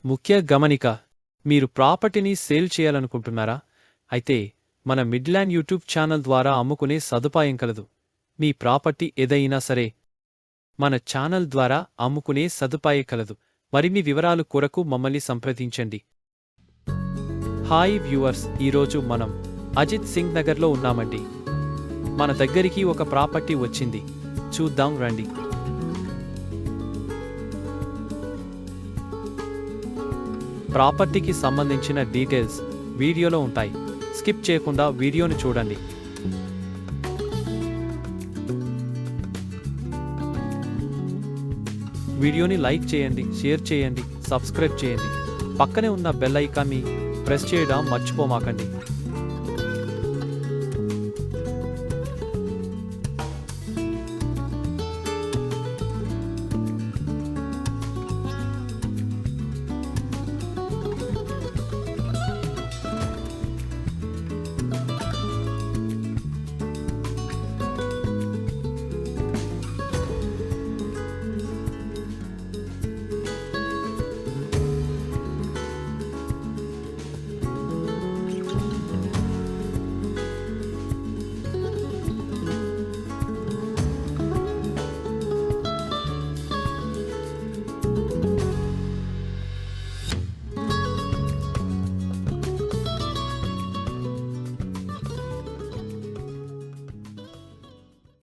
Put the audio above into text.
ముఖ్య గమనిక, మీరు ప్రాపర్టీని సేల్ చేయాలనుకుంటున్నారా? అయితే మన మిడ్ల్యాండ్ యూట్యూబ్ ఛానల్ ద్వారా అమ్ముకునే సదుపాయం కలదు. మీ ప్రాపర్టీ ఏదైనా సరే మన ఛానల్ ద్వారా అమ్ముకునే సదుపాయం కలదు. మరిన్ని వివరాలు కొరకు మమ్మల్ని సంప్రదించండి. హాయ్ వ్యూవర్స్, ఈరోజు మనం అజిత్ సింగ్ నగర్లో ఉన్నామండి. మన దగ్గరికి ఒక ప్రాపర్టీ వచ్చింది, చూద్దాం రండి. ప్రాపర్టీకి సంబంధించిన డీటెయిల్స్ వీడియోలో ఉంటాయి. స్కిప్ చేయకుండా వీడియోను చూడండి. వీడియోని లైక్ చేయండి, షేర్ చేయండి, సబ్స్క్రైబ్ చేయండి. పక్కనే ఉన్న బెల్ ఐకాన్ని ప్రెస్ చేయడం మర్చిపోమాకండి.